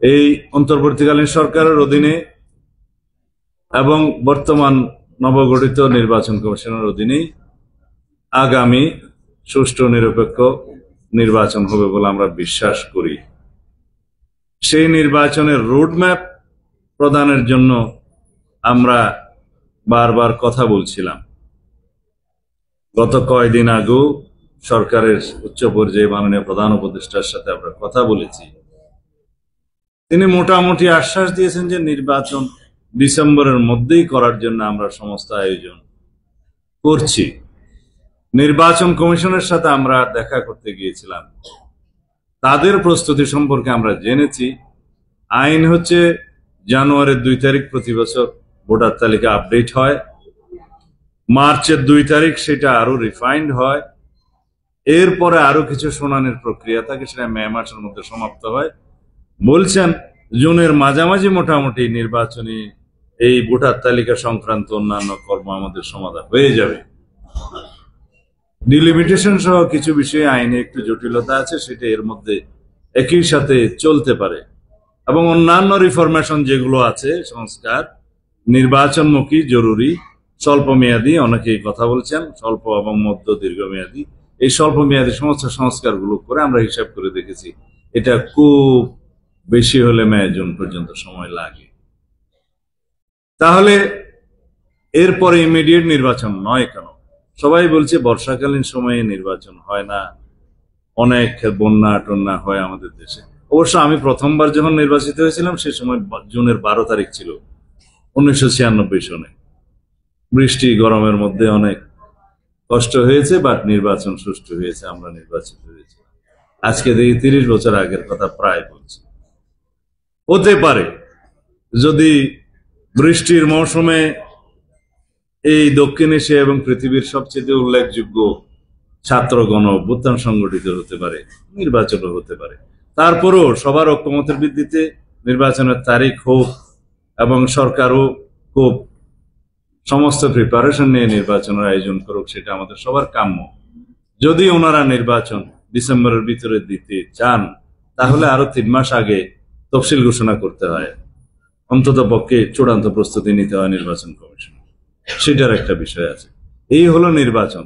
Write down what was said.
এই অন্তর্বর্তীকালীন সরকারের অধীনে এবং বর্তমান নবগঠিত নির্বাচন কমিশনের অধীনে আগামী সুষ্ঠু নিরপেক্ষ নির্বাচন হবে বলে আমরা বিশ্বাস করি। সেই নির্বাচনের রোডম্যাপ প্রদানের জন্য আমরা বারবার কথা বলছিলাম। গত কয়েকদিন আগেও সরকারের উচ্চ পর্যায়ে মাননীয় প্রধান উপদেষ্টার সাথে আমরা কথা বলেছি। তিনি মোটামুটি আশ্বাস দিয়েছেন যে নির্বাচন ডিসেম্বরের মধ্যেই করার জন্য আমরা সমস্ত আয়োজন করছি। নির্বাচন কমিশনের সাথে আমরা দেখা করতে গিয়েছিলাম, তাদের প্রস্তুতি সম্পর্কে আমরা জেনেছি। আইন হচ্ছে জানুয়ারির 2 তারিখ প্রতি বছর ভোটার তালিকা আপডেট হয়, মার্চের 2 তারিখ সেটা আরো রিফাইন্ড হয়, এরপরে আরো কিছু শুনানির প্রক্রিয়া থাকে, সেটা মে মাসের মধ্যে সমাপ্ত হয়। বলছেন জুনের মাঝামাঝি মোটামুটি নির্বাচনী এই ভোটার তালিকা সংক্রান্ত অন্যান্য কর্ম আমাদের সমাধান হয়ে যাবে। ডিলিমিটেশন সহ কিছু বিষয়ে আইনে একটু জটিলতা আছে, সেটা এর মধ্যে একই সাথে চলতে পারে। এবং অন্যান্য রিফরমেশন যেগুলো আছে, সংস্কার নির্বাচনমুখী, জরুরি, স্বল্প মেয়াদী, অনেকেই কথা বলছেন স্বল্প এবং মধ্য দীর্ঘমেয়াদী। এই স্বল্প মেয়াদী সমস্ত সংস্কারগুলো করে আমরা হিসাব করে দেখেছি এটা খুব বেশি হলে মে জুন পর্যন্ত সময় লাগে। তাহলে এরপরে ইমিডিয়েট নির্বাচন নয় কেন? সবাই বলছে বর্ষাকালীন সময়ে নির্বাচন হয় না, অনেক বন্যা টন্যা হয় আমাদের দেশে। অবশ্য আমি প্রথমবার যখন নির্বাচিত হয়েছিলাম সে সময় জুনের 12 তারিখ ছিল 1996 সনে। বৃষ্টি গরমের মধ্যে অনেক কষ্ট হয়েছে, বাট নির্বাচন সুষ্ঠু হয়েছে, আমরা নির্বাচিত হয়েছি। আজকে দেখি 30 বছর আগের কথা প্রায় বলছি। হতে পারে যদি বৃষ্টির মৌসুমে এই দক্ষিণ এশিয়া এবং পৃথিবীর সবচেয়ে উল্লেখযোগ্য ছাত্র গণ অভ্যুত্থান সংগঠিত হতে পারে, নির্বাচনও হতে পারে। তারপরও সবার ঐক্যমতের ভিত্তিতে নির্বাচনের তারিখ হোক এবং সরকারও খুব সমস্ত প্রিপারেশন নিয়ে নির্বাচনের আয়োজন করুক, সেটা আমাদের সবার কাম্য। যদি ওনারা নির্বাচন ডিসেম্বরের ভিতরে দিতে চান, তাহলে আরো 3 মাস আগে তফসিল ঘোষণা করতে হয়, অন্তত পক্ষে চূড়ান্ত প্রস্তুতি নিতে হয় নির্বাচন কমিশন, সেটার একটা বিষয় আছে। এই হলো নির্বাচন।